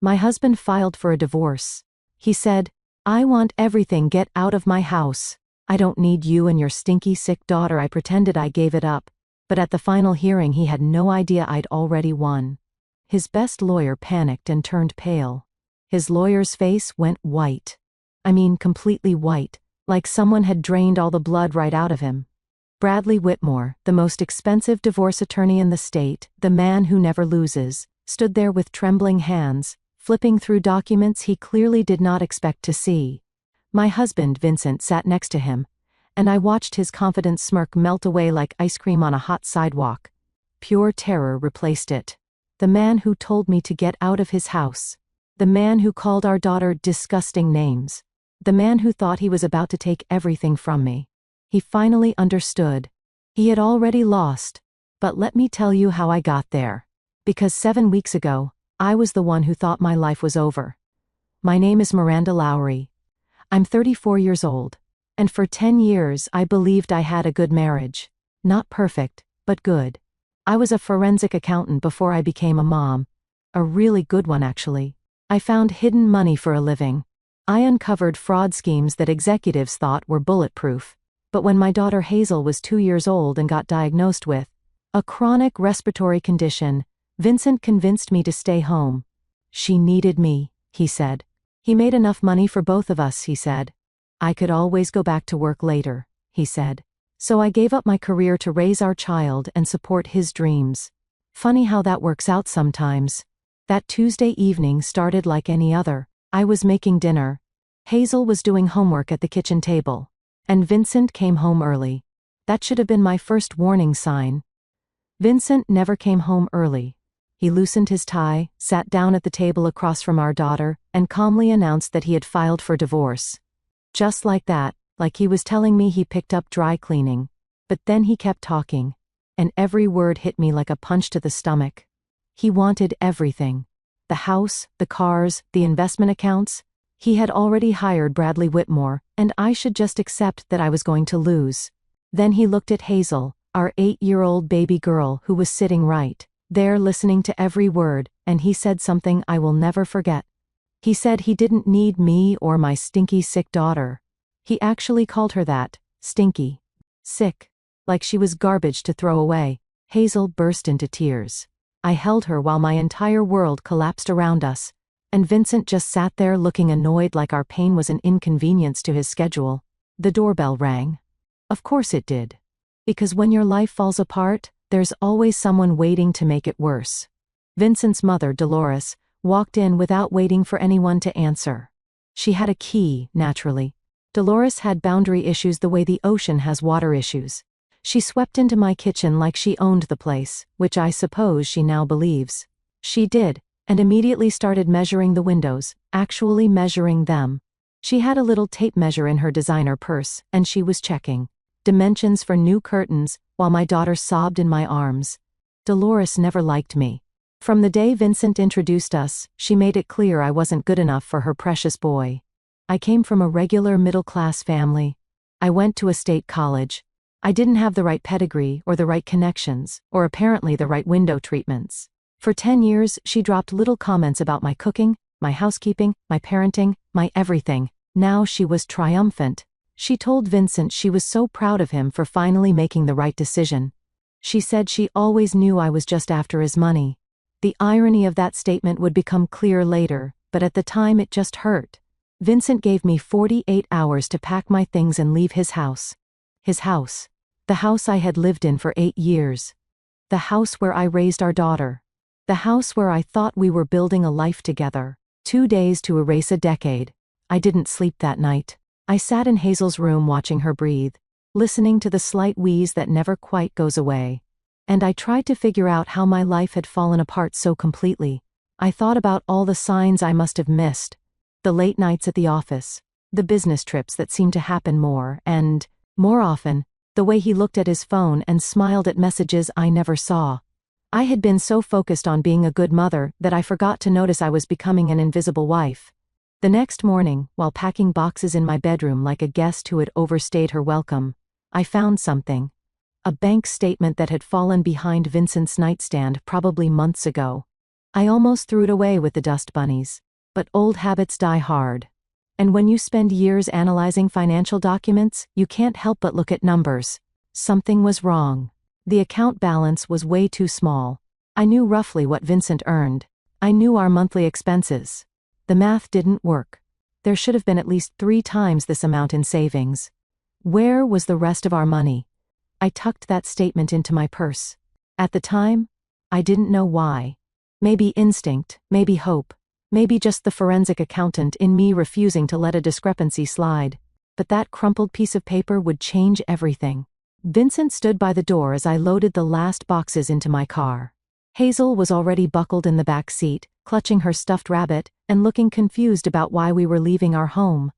My husband filed for a divorce. He said, "I want everything, get out of my house. I don't need you and your stinky sick daughter." I pretended I gave it up, but at the final hearing he had no idea I'd already won. His best lawyer panicked and turned pale. His lawyer's face went white. I mean completely white, like someone had drained all the blood right out of him. Bradley Whitmore, the most expensive divorce attorney in the state, the man who never loses, stood there with trembling hands, flipping through documents he clearly did not expect to see. My husband, Vincent, sat next to him, and I watched his confident smirk melt away like ice cream on a hot sidewalk. Pure terror replaced it. The man who told me to get out of his house. The man who called our daughter disgusting names. The man who thought he was about to take everything from me. He finally understood. He had already lost. But let me tell you how I got there. Because 7 weeks ago, I was the one who thought my life was over. My name is Miranda Lowry. I'm 34 years old. And for 10 years I believed I had a good marriage. Not perfect, but good. I was a forensic accountant before I became a mom. A really good one, actually. I found hidden money for a living. I uncovered fraud schemes that executives thought were bulletproof. But when my daughter Hazel was 2 years old and got diagnosed with a chronic respiratory condition, Vincent convinced me to stay home. She needed me, he said. He made enough money for both of us, he said. I could always go back to work later, he said. So I gave up my career to raise our child and support his dreams. Funny how that works out sometimes. That Tuesday evening started like any other. I was making dinner. Hazel was doing homework at the kitchen table. And Vincent came home early. That should have been my first warning sign. Vincent never came home early. He loosened his tie, sat down at the table across from our daughter, and calmly announced that he had filed for divorce. Just like that, like he was telling me he picked up dry cleaning. But then he kept talking. And every word hit me like a punch to the stomach. He wanted everything. The house, the cars, the investment accounts. He had already hired Bradley Whitmore, and I should just accept that I was going to lose. Then he looked at Hazel, our 8-year-old baby girl who was sitting right there listening to every word, and he said something I will never forget. He said he didn't need me or my stinky sick daughter. He actually called her that, stinky. Sick. Like she was garbage to throw away. Hazel burst into tears. I held her while my entire world collapsed around us. And Vincent just sat there looking annoyed like our pain was an inconvenience to his schedule. The doorbell rang. Of course it did. Because when your life falls apart, there's always someone waiting to make it worse. Vincent's mother, Dolores, walked in without waiting for anyone to answer. She had a key, naturally. Dolores had boundary issues the way the ocean has water issues. She swept into my kitchen like she owned the place, which I suppose she now believes. She did. And immediately started measuring the windows, actually measuring them. She had a little tape measure in her designer purse, and she was checking dimensions for new curtains, while my daughter sobbed in my arms. Dolores never liked me. From the day Vincent introduced us, she made it clear I wasn't good enough for her precious boy. I came from a regular middle-class family. I went to a state college. I didn't have the right pedigree or the right connections, or apparently the right window treatments. For 10 years, she dropped little comments about my cooking, my housekeeping, my parenting, my everything. Now she was triumphant. She told Vincent she was so proud of him for finally making the right decision. She said she always knew I was just after his money. The irony of that statement would become clear later, but at the time it just hurt. Vincent gave me 48 hours to pack my things and leave his house. His house. The house I had lived in for 8 years. The house where I raised our daughter. The house where I thought we were building a life together. 2 days to erase a decade. I didn't sleep that night. I sat in Hazel's room watching her breathe, listening to the slight wheeze that never quite goes away. And I tried to figure out how my life had fallen apart so completely. I thought about all the signs I must have missed. The late nights at the office. The business trips that seemed to happen more and, more often, the way he looked at his phone and smiled at messages I never saw. I had been so focused on being a good mother that I forgot to notice I was becoming an invisible wife. The next morning, while packing boxes in my bedroom like a guest who had overstayed her welcome, I found something. A bank statement that had fallen behind Vincent's nightstand probably months ago. I almost threw it away with the dust bunnies. But old habits die hard. And when you spend years analyzing financial documents, you can't help but look at numbers. Something was wrong. The account balance was way too small. I knew roughly what Vincent earned. I knew our monthly expenses. The math didn't work. There should have been at least 3 times this amount in savings. Where was the rest of our money? I tucked that statement into my purse. At the time, I didn't know why. Maybe instinct, maybe hope, maybe just the forensic accountant in me refusing to let a discrepancy slide. But that crumpled piece of paper would change everything. Vincent stood by the door as I loaded the last boxes into my car. Hazel was already buckled in the back seat, clutching her stuffed rabbit, and looking confused about why we were leaving our home.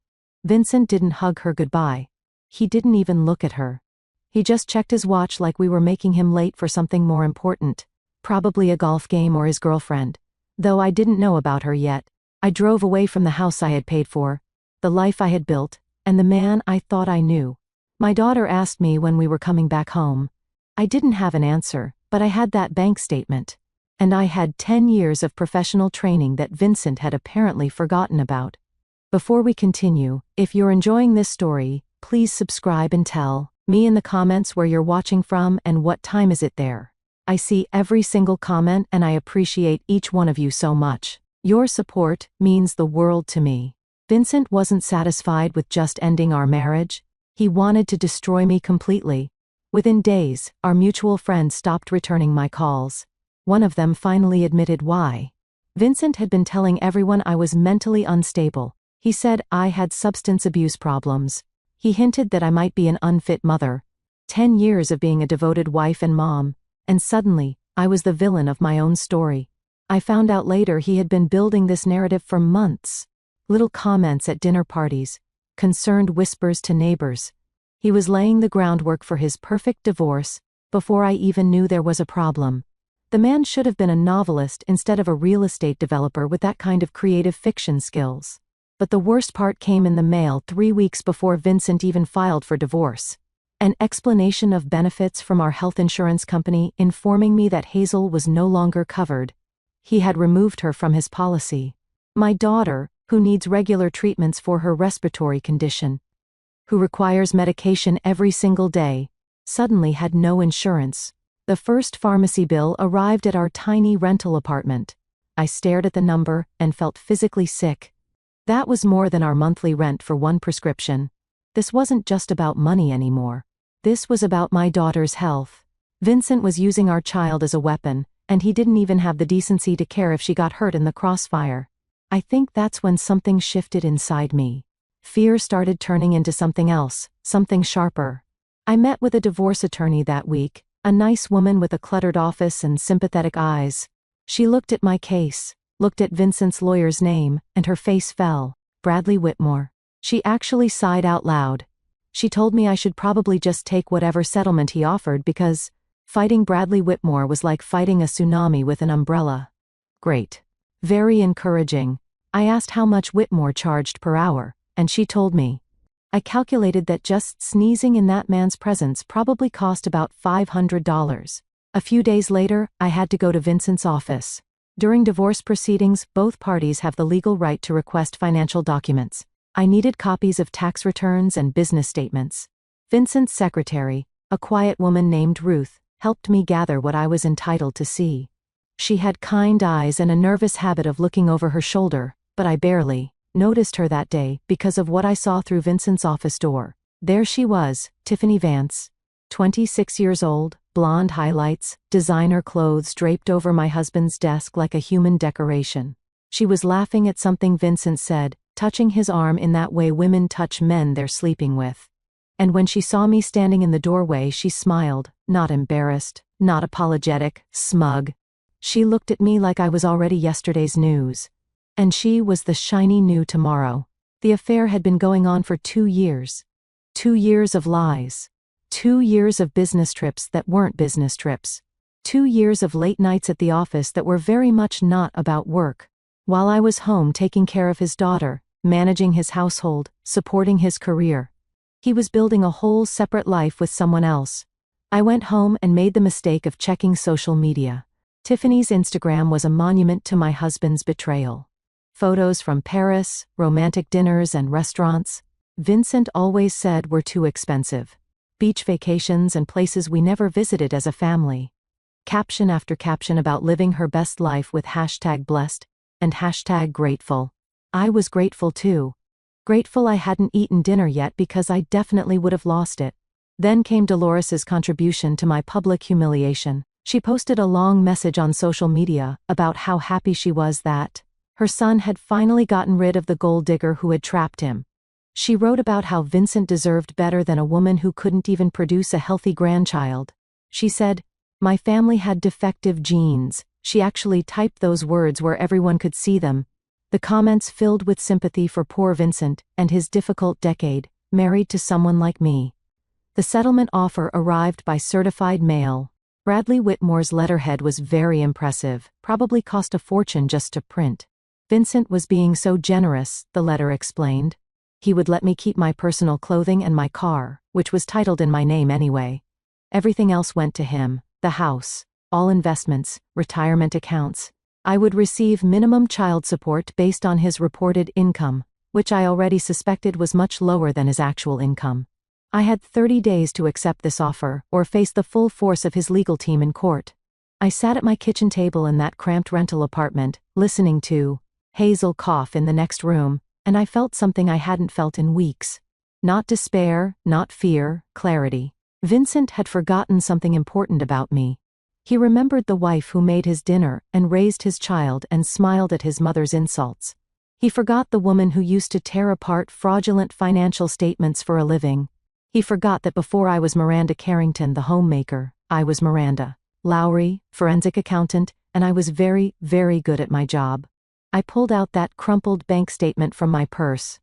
Vincent didn't hug her goodbye. He didn't even look at her. He just checked his watch like we were making him late for something more important. Probably a golf game or his girlfriend. Though I didn't know about her yet. I drove away from the house I had paid for, the life I had built, and the man I thought I knew. My daughter asked me when we were coming back home. I didn't have an answer, but I had that bank statement. And I had 10 years of professional training that Vincent had apparently forgotten about. Before we continue, if you're enjoying this story, please subscribe and tell me in the comments where you're watching from and what time is it there. I see every single comment and I appreciate each one of you so much. Your support means the world to me. Vincent wasn't satisfied with just ending our marriage. He wanted to destroy me completely. Within days, our mutual friends stopped returning my calls. One of them finally admitted why. Vincent had been telling everyone I was mentally unstable. He said I had substance abuse problems. He hinted that I might be an unfit mother. 10 years of being a devoted wife and mom. And suddenly, I was the villain of my own story. I found out later he had been building this narrative for months. Little comments at dinner parties. Concerned whispers to neighbors. He was laying the groundwork for his perfect divorce before I even knew there was a problem. The man should have been a novelist instead of a real estate developer with that kind of creative fiction skills. But the worst part came in the mail 3 weeks before Vincent even filed for divorce. An explanation of benefits from our health insurance company informing me that Hazel was no longer covered. He had removed her from his policy. My daughter, who needs regular treatments for her respiratory condition, who requires medication every single day, suddenly had no insurance. The first pharmacy bill arrived at our tiny rental apartment. I stared at the number and felt physically sick. That was more than our monthly rent for one prescription. This wasn't just about money anymore. This was about my daughter's health. Vincent was using our child as a weapon, and he didn't even have the decency to care if she got hurt in the crossfire. I think that's when something shifted inside me. Fear started turning into something else, something sharper. I met with a divorce attorney that week, a nice woman with a cluttered office and sympathetic eyes. She looked at my case, looked at Vincent's lawyer's name, and her face fell. Bradley Whitmore. She actually sighed out loud. She told me I should probably just take whatever settlement he offered because fighting Bradley Whitmore was like fighting a tsunami with an umbrella. Great. Very encouraging. I asked how much Whitmore charged per hour, and she told me. I calculated that just sneezing in that man's presence probably cost about $500. A few days later, I had to go to Vincent's office. During divorce proceedings, both parties have the legal right to request financial documents. I needed copies of tax returns and business statements. Vincent's secretary, a quiet woman named Ruth, helped me gather what I was entitled to see. She had kind eyes and a nervous habit of looking over her shoulder, but I barely noticed her that day because of what I saw through Vincent's office door. There she was, Tiffany Vance, 26 years old, blonde highlights, designer clothes draped over my husband's desk like a human decoration. She was laughing at something Vincent said, touching his arm in that way women touch men they're sleeping with. And when she saw me standing in the doorway, she smiled, not embarrassed, not apologetic, smug. She looked at me like I was already yesterday's news. And she was the shiny new tomorrow. The affair had been going on for 2 years. 2 years of lies. 2 years of business trips that weren't business trips. 2 years of late nights at the office that were very much not about work. While I was home taking care of his daughter, managing his household, supporting his career. He was building a whole separate life with someone else. I went home and made the mistake of checking social media. Tiffany's Instagram was a monument to my husband's betrayal. Photos from Paris, romantic dinners and restaurants Vincent always said were too expensive. Beach vacations and places we never visited as a family. Caption after caption about living her best life with #blessed and #grateful. I was grateful too. Grateful I hadn't eaten dinner yet because I definitely would have lost it. Then came Dolores's contribution to my public humiliation. She posted a long message on social media about how happy she was that her son had finally gotten rid of the gold digger who had trapped him. She wrote about how Vincent deserved better than a woman who couldn't even produce a healthy grandchild. She said, "My family had defective genes." She actually typed those words where everyone could see them. The comments filled with sympathy for poor Vincent and his difficult decade, married to someone like me. The settlement offer arrived by certified mail. Bradley Whitmore's letterhead was very impressive, probably cost a fortune just to print. Vincent was being so generous, the letter explained. He would let me keep my personal clothing and my car, which was titled in my name anyway. Everything else went to him, the house, all investments, retirement accounts. I would receive minimum child support based on his reported income, which I already suspected was much lower than his actual income. I had 30 days to accept this offer or face the full force of his legal team in court. I sat at my kitchen table in that cramped rental apartment, listening to Hazel cough in the next room, and I felt something I hadn't felt in weeks. Not despair, not fear, clarity. Vincent had forgotten something important about me. He remembered the wife who made his dinner and raised his child and smiled at his mother's insults. He forgot the woman who used to tear apart fraudulent financial statements for a living. He forgot that before I was Miranda Carrington, the homemaker, I was Miranda Lowry, forensic accountant, and I was very, very good at my job. I pulled out that crumpled bank statement from my purse.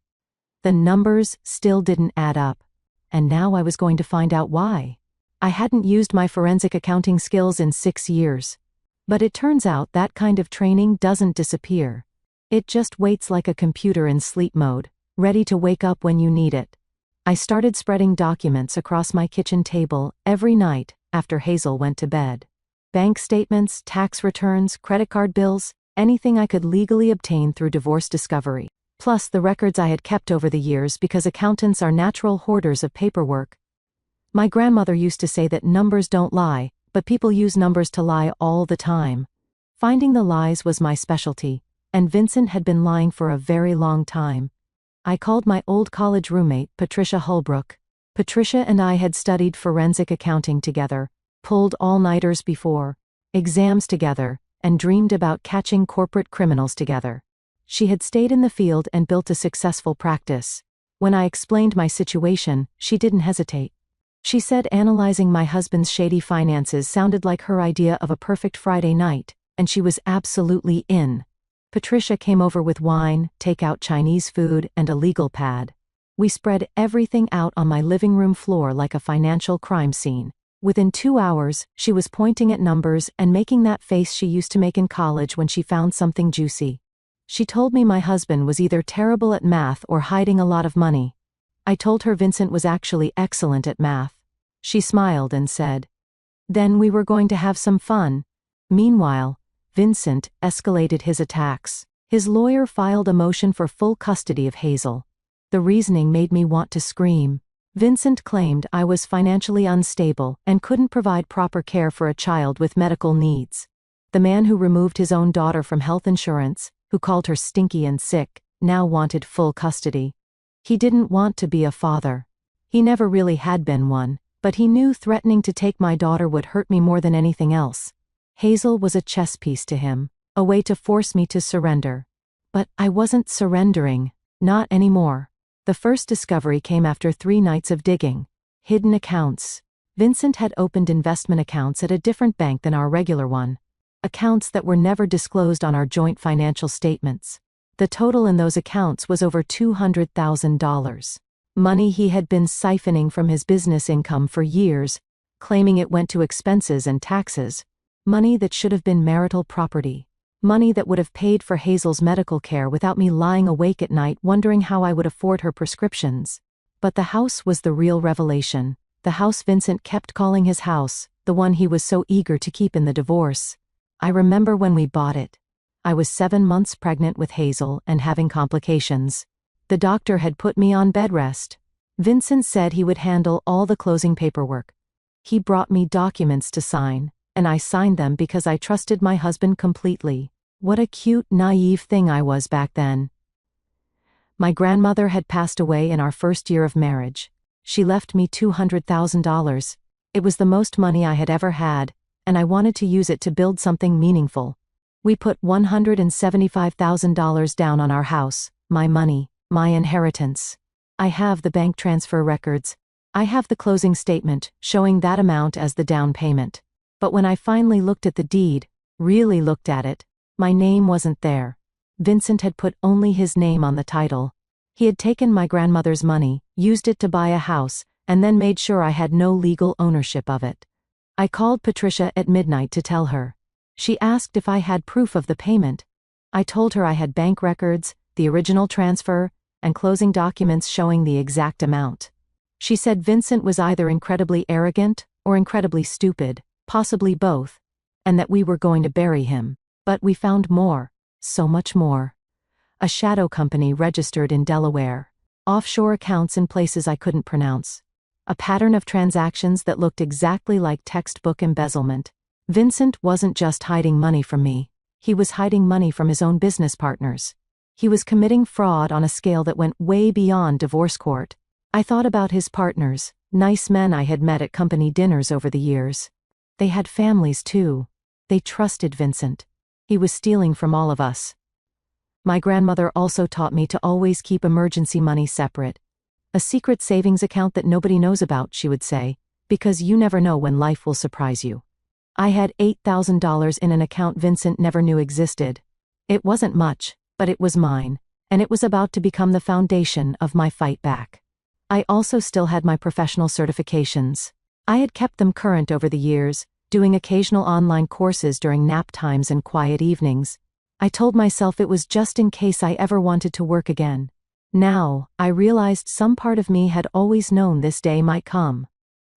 The numbers still didn't add up. And now I was going to find out why. I hadn't used my forensic accounting skills in 6 years. But it turns out that kind of training doesn't disappear. It just waits like a computer in sleep mode, ready to wake up when you need it. I started spreading documents across my kitchen table every night after Hazel went to bed. Bank statements, tax returns, credit card bills, anything I could legally obtain through divorce discovery. Plus the records I had kept over the years because accountants are natural hoarders of paperwork. My grandmother used to say that numbers don't lie, but people use numbers to lie all the time. Finding the lies was my specialty, and Vincent had been lying for a very long time. I called my old college roommate, Patricia Holbrook. Patricia and I had studied forensic accounting together, pulled all-nighters before exams together, and dreamed about catching corporate criminals together. She had stayed in the field and built a successful practice. When I explained my situation, she didn't hesitate. She said analyzing my husband's shady finances sounded like her idea of a perfect Friday night, and she was absolutely in. Patricia came over with wine, takeout Chinese food, and a legal pad. We spread everything out on my living room floor like a financial crime scene. Within 2 hours, she was pointing at numbers and making that face she used to make in college when she found something juicy. She told me my husband was either terrible at math or hiding a lot of money. I told her Vincent was actually excellent at math. She smiled and said, "Then we were going to have some fun." Meanwhile, Vincent escalated his attacks. His lawyer filed a motion for full custody of Hazel. The reasoning made me want to scream. Vincent claimed I was financially unstable and couldn't provide proper care for a child with medical needs. The man who removed his own daughter from health insurance, who called her stinky and sick, now wanted full custody. He didn't want to be a father. He never really had been one, but he knew threatening to take my daughter would hurt me more than anything else. Hazel was a chess piece to him, a way to force me to surrender. But I wasn't surrendering. Not anymore. The first discovery came after 3 nights of digging. Hidden accounts. Vincent had opened investment accounts at a different bank than our regular one. Accounts that were never disclosed on our joint financial statements. The total in those accounts was over $200,000. Money he had been siphoning from his business income for years, claiming it went to expenses and taxes. Money that should have been marital property. Money that would have paid for Hazel's medical care without me lying awake at night wondering how I would afford her prescriptions. But the house was the real revelation. The house Vincent kept calling his house, the one he was so eager to keep in the divorce. I remember when we bought it. I was 7 months pregnant with Hazel and having complications. The doctor had put me on bed rest. Vincent said he would handle all the closing paperwork. He brought me documents to sign, and I signed them because I trusted my husband completely. What a cute, naive thing I was back then. My grandmother had passed away in our first year of marriage. She left me $200,000. It was the most money I had ever had, and I wanted to use it to build something meaningful. We put $175,000 down on our house, my money, my inheritance. I have the bank transfer records. I have the closing statement showing that amount as the down payment. But when I finally looked at the deed, really looked at it, my name wasn't there. Vincent had put only his name on the title. He had taken my grandmother's money, used it to buy a house, and then made sure I had no legal ownership of it. I called Patricia at midnight to tell her. She asked if I had proof of the payment. I told her I had bank records, the original transfer, and closing documents showing the exact amount. She said Vincent was either incredibly arrogant or incredibly stupid, possibly both, and that we were going to bury him. But we found more. So much more. A shadow company registered in Delaware. Offshore accounts in places I couldn't pronounce. A pattern of transactions that looked exactly like textbook embezzlement. Vincent wasn't just hiding money from me. He was hiding money from his own business partners. He was committing fraud on a scale that went way beyond divorce court. I thought about his partners, nice men I had met at company dinners over the years. They had families too. They trusted Vincent. He was stealing from all of us. My grandmother also taught me to always keep emergency money separate. A secret savings account that nobody knows about, she would say, because you never know when life will surprise you. I had $8,000 in an account Vincent never knew existed. It wasn't much, but it was mine, and it was about to become the foundation of my fight back. I also still had my professional certifications. I had kept them current over the years, doing occasional online courses during nap times and quiet evenings. I told myself it was just in case I ever wanted to work again. Now, I realized some part of me had always known this day might come.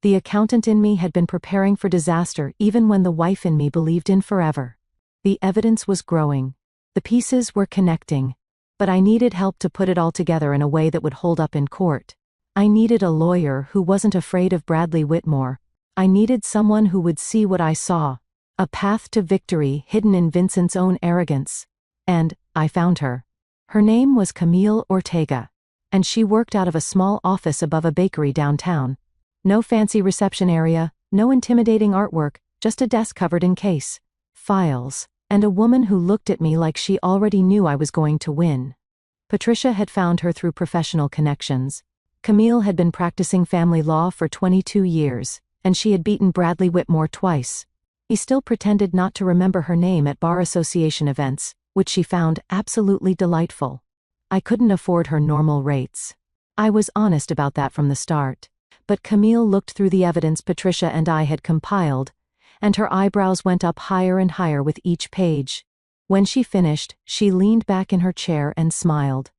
The accountant in me had been preparing for disaster even when the wife in me believed in forever. The evidence was growing. The pieces were connecting. But I needed help to put it all together in a way that would hold up in court. I needed a lawyer who wasn't afraid of Bradley Whitmore. I needed someone who would see what I saw. A path to victory hidden in Vincent's own arrogance. And I found her. Her name was Camille Ortega. And she worked out of a small office above a bakery downtown. No fancy reception area, no intimidating artwork, just a desk covered in case files, and a woman who looked at me like she already knew I was going to win. Patricia had found her through professional connections. Camille had been practicing family law for 22 years. And she had beaten Bradley Whitmore twice. He still pretended not to remember her name at bar association events, which she found absolutely delightful. I couldn't afford her normal rates. I was honest about that from the start. But Camille looked through the evidence Patricia and I had compiled, and her eyebrows went up higher and higher with each page. When she finished, she leaned back in her chair and smiled.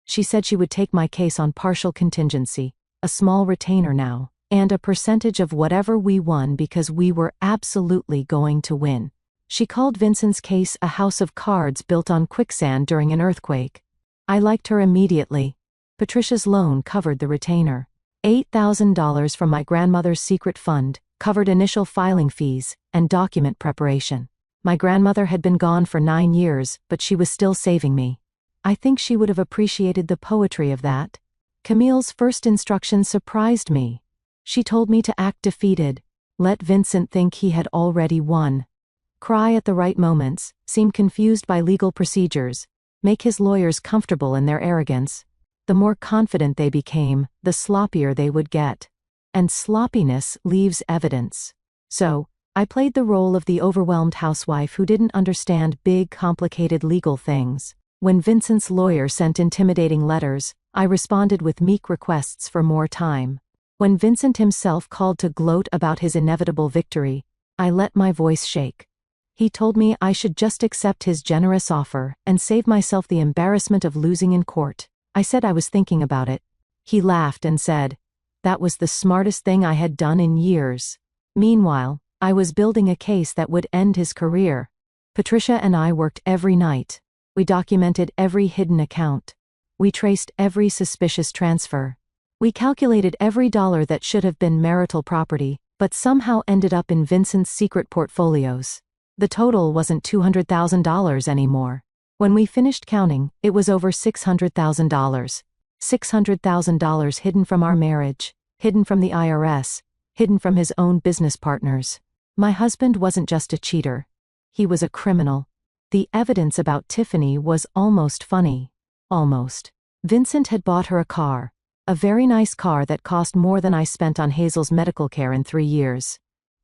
She said she would take my case on partial contingency, a small retainer now, and a percentage of whatever we won because we were absolutely going to win. She called Vincent's case a house of cards built on quicksand during an earthquake. I liked her immediately. Patricia's loan covered the retainer. $8,000 from my grandmother's secret fund covered initial filing fees and document preparation. My grandmother had been gone for 9 years, but she was still saving me. I think she would have appreciated the poetry of that. Camille's first instructions surprised me. She told me to act defeated, let Vincent think he had already won. Cry at the right moments, seem confused by legal procedures, make his lawyers comfortable in their arrogance. The more confident they became, the sloppier they would get. And sloppiness leaves evidence. So, I played the role of the overwhelmed housewife who didn't understand big, complicated legal things. When Vincent's lawyer sent intimidating letters, I responded with meek requests for more time. When Vincent himself called to gloat about his inevitable victory, I let my voice shake. He told me I should just accept his generous offer and save myself the embarrassment of losing in court. I said I was thinking about it. He laughed and said, that was the smartest thing I had done in years. Meanwhile, I was building a case that would end his career. Patricia and I worked every night. We documented every hidden account. We traced every suspicious transfer. We calculated every dollar that should have been marital property, but somehow ended up in Vincent's secret portfolios. The total wasn't $200,000 anymore. When we finished counting, it was over $600,000. $600,000 hidden from our marriage, hidden from the IRS, hidden from his own business partners. My husband wasn't just a cheater. He was a criminal. The evidence about Tiffany was almost funny. Almost. Vincent had bought her a car. A very nice car that cost more than I spent on Hazel's medical care in 3 years.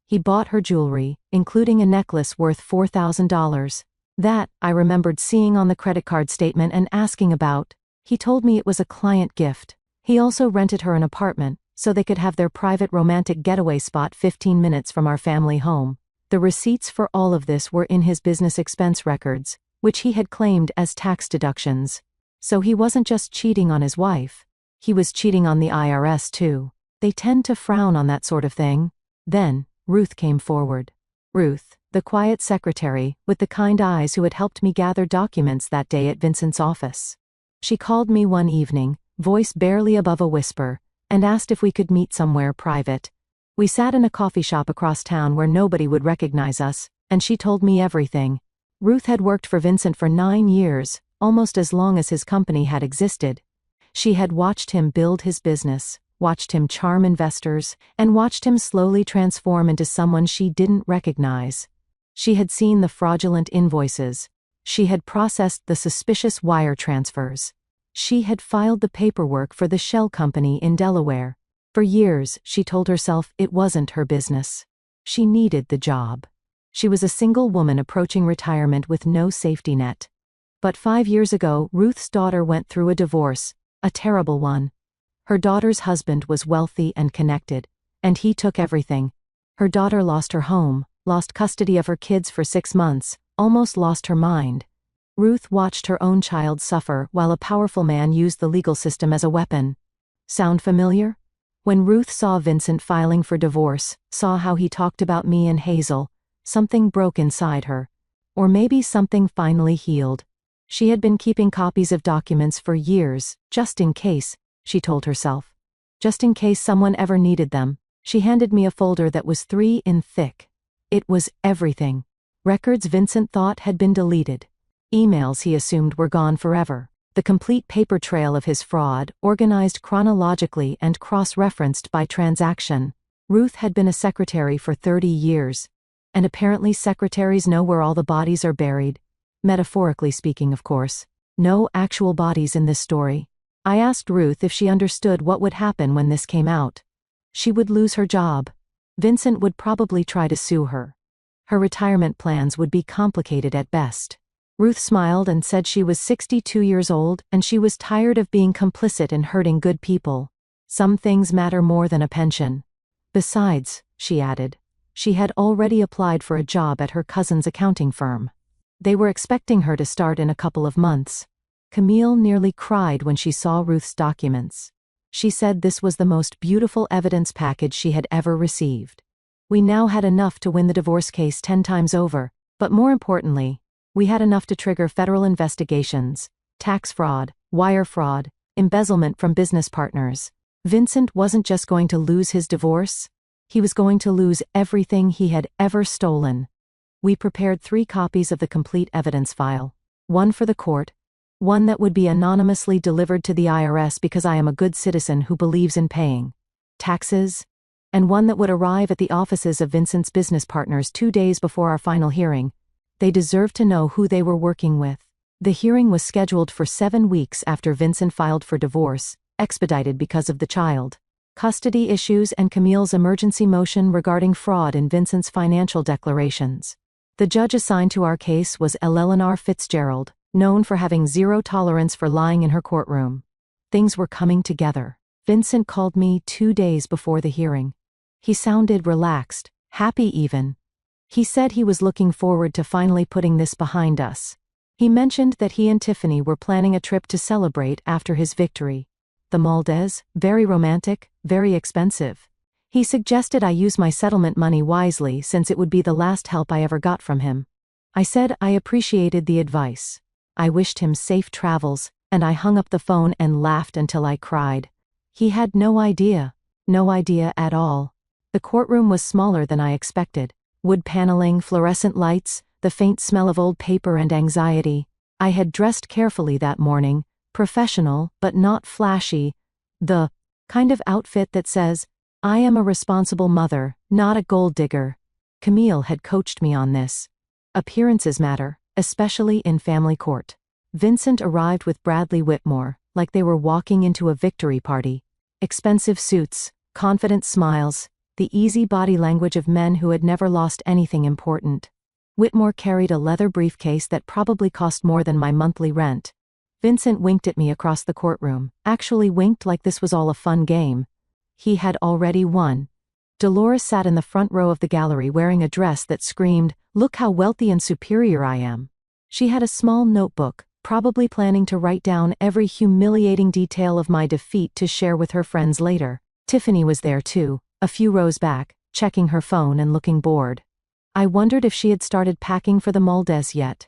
He bought her jewelry, including a necklace worth $4,000. That, I remembered seeing on the credit card statement and asking about. He told me it was a client gift. He also rented her an apartment, so they could have their private romantic getaway spot 15 minutes from our family home. The receipts for all of this were in his business expense records, which he had claimed as tax deductions. So he wasn't just cheating on his wife. He was cheating on the IRS too. They tend to frown on that sort of thing. Then, Ruth came forward. Ruth, the quiet secretary, with the kind eyes who had helped me gather documents that day at Vincent's office. She called me one evening, voice barely above a whisper, and asked if we could meet somewhere private. We sat in a coffee shop across town where nobody would recognize us, and she told me everything. Ruth had worked for Vincent for 9 years, almost as long as his company had existed. She had watched him build his business, watched him charm investors, and watched him slowly transform into someone she didn't recognize. She had seen the fraudulent invoices. She had processed the suspicious wire transfers. She had filed the paperwork for the shell company in Delaware. For years, she told herself it wasn't her business. She needed the job. She was a single woman approaching retirement with no safety net. But 5 years ago, Ruth's daughter went through a divorce, a terrible one. Her daughter's husband was wealthy and connected, and he took everything. Her daughter lost her home, lost custody of her kids for 6 months, almost lost her mind. Ruth watched her own child suffer while a powerful man used the legal system as a weapon. Sound familiar? When Ruth saw Vincent filing for divorce, saw how he talked about me and Hazel, something broke inside her. Or maybe something finally healed. She had been keeping copies of documents for years, just in case, she told herself. Just in case someone ever needed them. She handed me a folder that was 3 in thick. It was everything. Records Vincent thought had been deleted. Emails he assumed were gone forever. The complete paper trail of his fraud, organized chronologically and cross-referenced by transaction. Ruth had been a secretary for 30 years. And apparently secretaries know where all the bodies are buried. Metaphorically speaking, of course. No actual bodies in this story. I asked Ruth if she understood what would happen when this came out. She would lose her job. Vincent would probably try to sue her. Her retirement plans would be complicated at best. Ruth smiled and said she was 62 years old and she was tired of being complicit in hurting good people. Some things matter more than a pension. Besides, she added, she had already applied for a job at her cousin's accounting firm. They were expecting her to start in a couple of months. Camille nearly cried when she saw Ruth's documents. She said this was the most beautiful evidence package she had ever received. We now had enough to win the divorce case 10 times over, but more importantly, we had enough to trigger federal investigations, tax fraud, wire fraud, embezzlement from business partners. Vincent wasn't just going to lose his divorce, he was going to lose everything he had ever stolen. We prepared 3 copies of the complete evidence file. One for the court, one that would be anonymously delivered to the IRS because I am a good citizen who believes in paying taxes, and one that would arrive at the offices of Vincent's business partners 2 days before our final hearing. They deserved to know who they were working with. The hearing was scheduled for 7 weeks after Vincent filed for divorce, expedited because of the child custody issues and Camille's emergency motion regarding fraud in Vincent's financial declarations. The judge assigned to our case was Eleanor Fitzgerald, known for having zero tolerance for lying in her courtroom. Things were coming together. Vincent called me 2 days before the hearing. He sounded relaxed, happy even. He said he was looking forward to finally putting this behind us. He mentioned that he and Tiffany were planning a trip to celebrate after his victory. The Maldives, very romantic, very expensive. He suggested I use my settlement money wisely since it would be the last help I ever got from him. I said I appreciated the advice. I wished him safe travels, and I hung up the phone and laughed until I cried. He had no idea. No idea at all. The courtroom was smaller than I expected. Wood paneling, fluorescent lights, the faint smell of old paper and anxiety. I had dressed carefully that morning, professional but not flashy. The kind of outfit that says, I am a responsible mother, not a gold digger. Camille had coached me on this. Appearances matter, especially in family court. Vincent arrived with Bradley Whitmore, like they were walking into a victory party. Expensive suits, confident smiles, the easy body language of men who had never lost anything important. Whitmore carried a leather briefcase that probably cost more than my monthly rent. Vincent winked at me across the courtroom, actually winked like this was all a fun game. He had already won. Dolores sat in the front row of the gallery wearing a dress that screamed, "Look how wealthy and superior I am." She had a small notebook, probably planning to write down every humiliating detail of my defeat to share with her friends later. Tiffany was there too, a few rows back, checking her phone and looking bored. I wondered if she had started packing for the Maldes yet.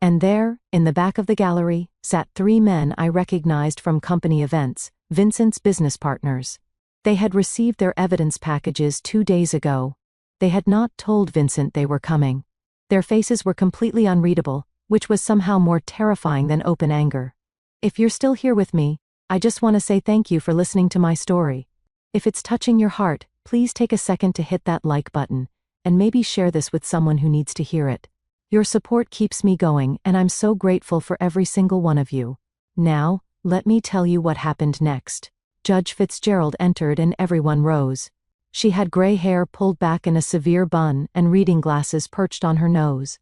And there, in the back of the gallery, sat 3 men I recognized from company events, Vincent's business partners. They had received their evidence packages 2 days ago. They had not told Vincent they were coming. Their faces were completely unreadable, which was somehow more terrifying than open anger. If you're still here with me, I just want to say thank you for listening to my story. If it's touching your heart, please take a second to hit that like button, and maybe share this with someone who needs to hear it. Your support keeps me going, and I'm so grateful for every single one of you. Now, let me tell you what happened next. Judge Fitzgerald entered and everyone rose. She had gray hair pulled back in a severe bun and reading glasses perched on her nose.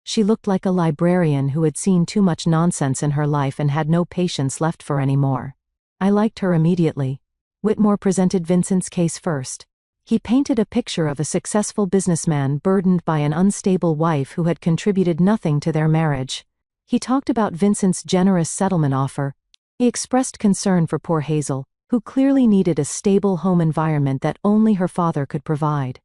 She looked like a librarian who had seen too much nonsense in her life and had no patience left for any more. I liked her immediately. Whitmore presented Vincent's case first. He painted a picture of a successful businessman burdened by an unstable wife who had contributed nothing to their marriage. He talked about Vincent's generous settlement offer. He expressed concern for poor Hazel, who clearly needed a stable home environment that only her father could provide.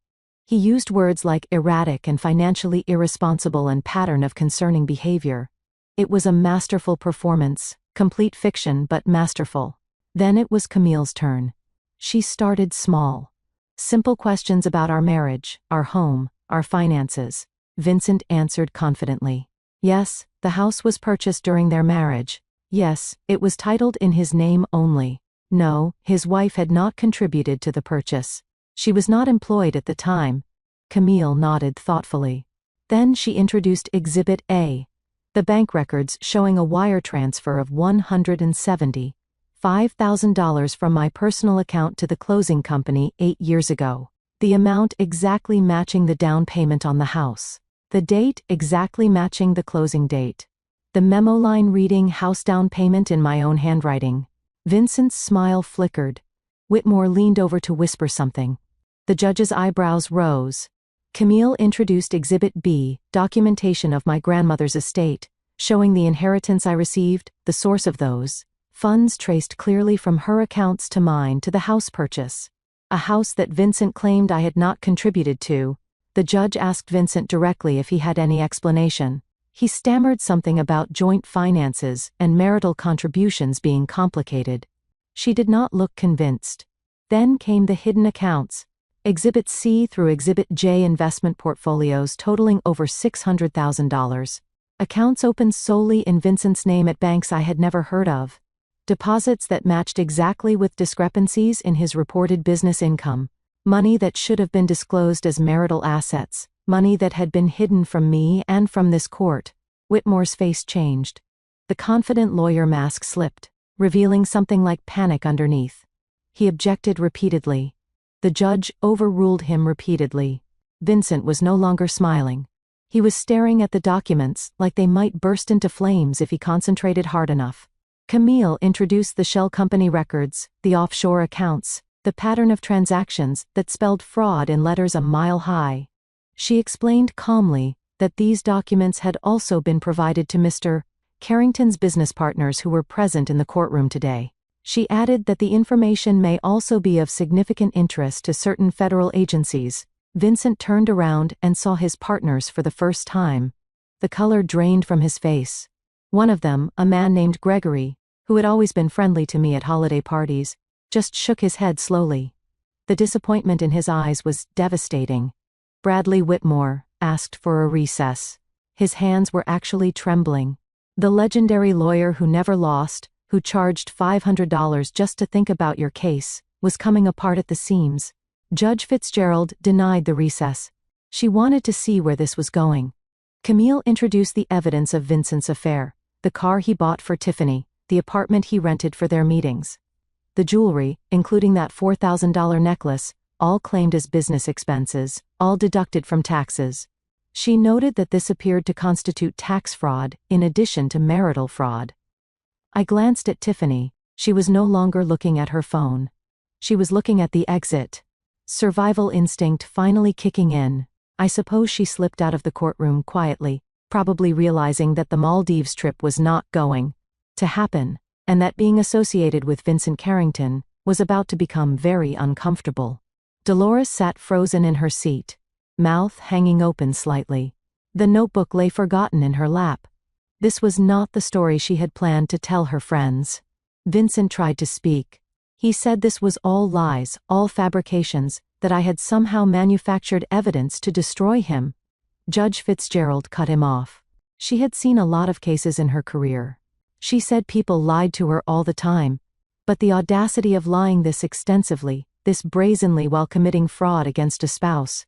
He used words like erratic and financially irresponsible and pattern of concerning behavior. It was a masterful performance, complete fiction but masterful. Then it was Camille's turn. She started small. Simple questions about our marriage, our home, our finances. Vincent answered confidently. Yes, the house was purchased during their marriage. Yes, it was titled in his name only. No, his wife had not contributed to the purchase. She was not employed at the time. Camille nodded thoughtfully. Then she introduced Exhibit A. The bank records showing a wire transfer of $175,000 from my personal account to the closing company 8 years ago. The amount exactly matching the down payment on the house. The date exactly matching the closing date. The memo line reading house down payment in my own handwriting. Vincent's smile flickered. Whitmore leaned over to whisper something. The judge's eyebrows rose. Camille introduced Exhibit B, documentation of my grandmother's estate, showing the inheritance I received, the source of those funds traced clearly from her accounts to mine to the house purchase. A house that Vincent claimed I had not contributed to. The judge asked Vincent directly if he had any explanation. He stammered something about joint finances and marital contributions being complicated. She did not look convinced. Then came the hidden accounts. Exhibit C through Exhibit J investment portfolios totaling over $600,000. Accounts opened solely in Vincent's name at banks I had never heard of. Deposits that matched exactly with discrepancies in his reported business income. Money that should have been disclosed as marital assets. Money that had been hidden from me and from this court. Whitmore's face changed. The confident lawyer mask slipped, revealing something like panic underneath. He objected repeatedly. The judge overruled him repeatedly. Vincent was no longer smiling. He was staring at the documents like they might burst into flames if he concentrated hard enough. Camille introduced the shell company records, the offshore accounts, the pattern of transactions that spelled fraud in letters a mile high. She explained calmly that these documents had also been provided to Mr. Carrington's business partners who were present in the courtroom today. She added that the information may also be of significant interest to certain federal agencies. Vincent turned around and saw his partners for the first time. The color drained from his face. One of them, a man named Gregory, who had always been friendly to me at holiday parties, just shook his head slowly. The disappointment in his eyes was devastating. Bradley Whitmore asked for a recess. His hands were actually trembling. The legendary lawyer who never lost, who charged $500 just to think about your case, was coming apart at the seams. Judge Fitzgerald denied the recess. She wanted to see where this was going. Camille introduced the evidence of Vincent's affair, the car he bought for Tiffany, the apartment he rented for their meetings. The jewelry, including that $4,000 necklace, all claimed as business expenses, all deducted from taxes. She noted that this appeared to constitute tax fraud, in addition to marital fraud. I glanced at Tiffany. She was no longer looking at her phone. She was looking at the exit. Survival instinct finally kicking in. I suppose she slipped out of the courtroom quietly, probably realizing that the Maldives trip was not going to happen, and that being associated with Vincent Carrington was about to become very uncomfortable. Dolores sat frozen in her seat, mouth hanging open slightly. The notebook lay forgotten in her lap. This was not the story she had planned to tell her friends. Vincent tried to speak. He said this was all lies, all fabrications, that I had somehow manufactured evidence to destroy him. Judge Fitzgerald cut him off. She had seen a lot of cases in her career. She said people lied to her all the time. But the audacity of lying this extensively, this brazenly while committing fraud against a spouse,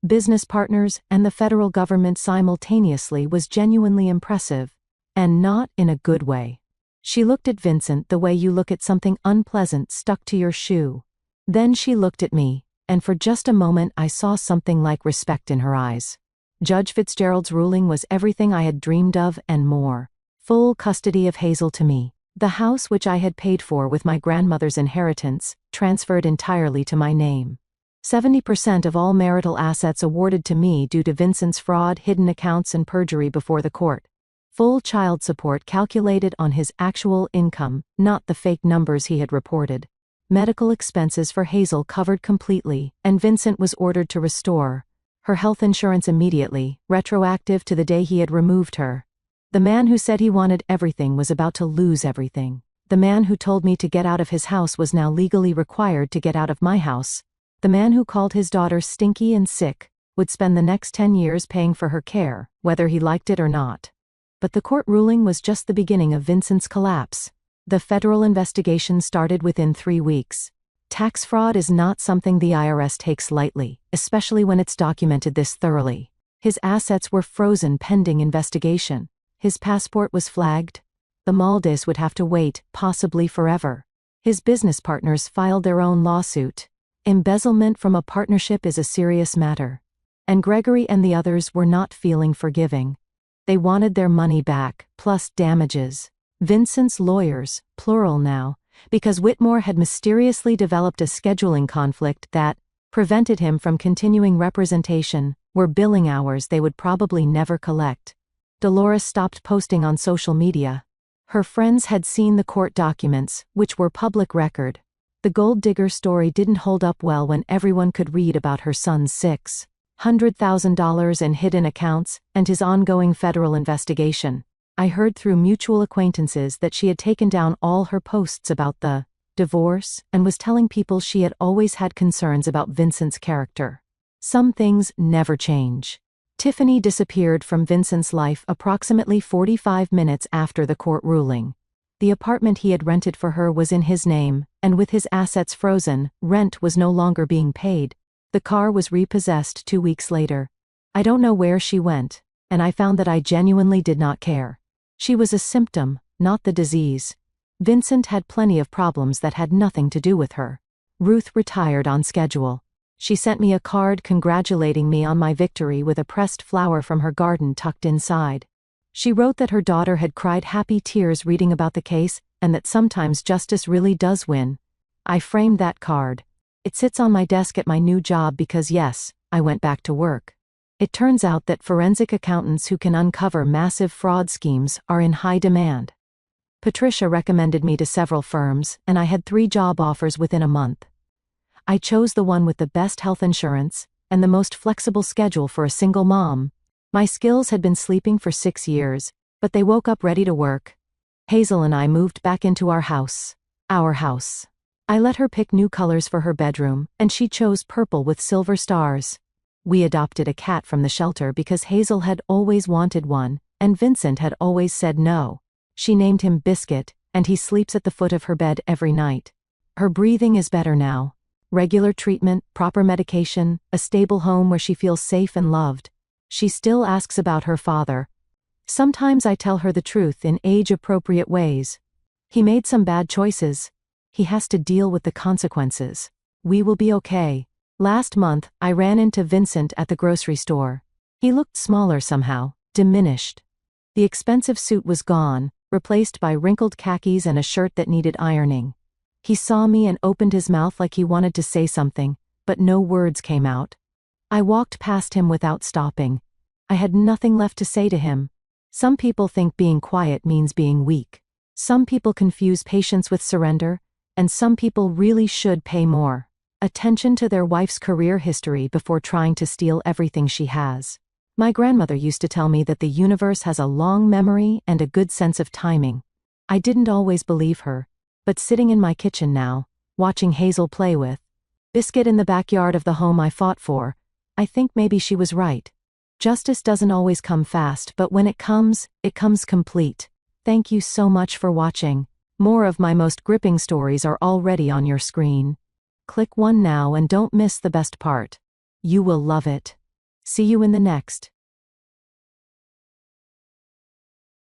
business partners, and the federal government simultaneously was genuinely impressive. And not in a good way. She looked at Vincent the way you look at something unpleasant stuck to your shoe. Then she looked at me, and for just a moment I saw something like respect in her eyes. Judge Fitzgerald's ruling was everything I had dreamed of and more. Full custody of Hazel to me. The house which I had paid for with my grandmother's inheritance, transferred entirely to my name. 70% of all marital assets awarded to me due to Vincent's fraud, hidden accounts, and perjury before the court. Full child support calculated on his actual income, not the fake numbers he had reported. Medical expenses for Hazel covered completely, and Vincent was ordered to restore her health insurance immediately, retroactive to the day he had removed her. The man who said he wanted everything was about to lose everything. The man who told me to get out of his house was now legally required to get out of my house. The man who called his daughter stinky and sick would spend the next 10 years paying for her care, whether he liked it or not. But the court ruling was just the beginning of Vincent's collapse. The federal investigation started within 3 weeks. Tax fraud is not something the IRS takes lightly, especially when it's documented this thoroughly. His assets were frozen pending investigation. His passport was flagged. The Maldives would have to wait, possibly forever. His business partners filed their own lawsuit. Embezzlement from a partnership is a serious matter. And Gregory and the others were not feeling forgiving. They wanted their money back, plus damages. Vincent's lawyers, plural now, because Whitmore had mysteriously developed a scheduling conflict that prevented him from continuing representation, were billing hours they would probably never collect. Dolores stopped posting on social media. Her friends had seen the court documents, which were public record. The gold digger story didn't hold up well when everyone could read about her son's $600,000 in hidden accounts, and his ongoing federal investigation. I heard through mutual acquaintances that she had taken down all her posts about the divorce and was telling people she had always had concerns about Vincent's character. Some things never change. Tiffany disappeared from Vincent's life approximately 45 minutes after the court ruling. The apartment he had rented for her was in his name, and with his assets frozen, rent was no longer being paid. The car was repossessed 2 weeks later. I don't know where she went, and I found that I genuinely did not care. She was a symptom, not the disease. Vincent had plenty of problems that had nothing to do with her. Ruth retired on schedule. She sent me a card congratulating me on my victory with a pressed flower from her garden tucked inside. She wrote that her daughter had cried happy tears reading about the case, and that sometimes justice really does win. I framed that card. It sits on my desk at my new job because yes, I went back to work. It turns out that forensic accountants who can uncover massive fraud schemes are in high demand. Patricia recommended me to several firms, and I had 3 job offers within a month. I chose the one with the best health insurance and the most flexible schedule for a single mom. My skills had been sleeping for 6 years, but they woke up ready to work. Hazel and I moved back into our house. Our house. I let her pick new colors for her bedroom, and she chose purple with silver stars. We adopted a cat from the shelter because Hazel had always wanted one, and Vincent had always said no. She named him Biscuit, and he sleeps at the foot of her bed every night. Her breathing is better now. Regular treatment, proper medication, a stable home where she feels safe and loved. She still asks about her father. Sometimes I tell her the truth in age-appropriate ways. He made some bad choices. He has to deal with the consequences. We will be okay. Last month, I ran into Vincent at the grocery store. He looked smaller somehow, diminished. The expensive suit was gone, replaced by wrinkled khakis and a shirt that needed ironing. He saw me and opened his mouth like he wanted to say something, but no words came out. I walked past him without stopping. I had nothing left to say to him. Some people think being quiet means being weak. Some people confuse patience with surrender, and some people really should pay more attention to their wife's career history before trying to steal everything she has. My grandmother used to tell me that the universe has a long memory and a good sense of timing. I didn't always believe her, but sitting in my kitchen now, watching Hazel play with Biscuit in the backyard of the home I fought for, I think maybe she was right. Justice doesn't always come fast, but when it comes complete. Thank you so much for watching. More of my most gripping stories are already on your screen. Click one now and don't miss the best part. You will love it. See you in the next.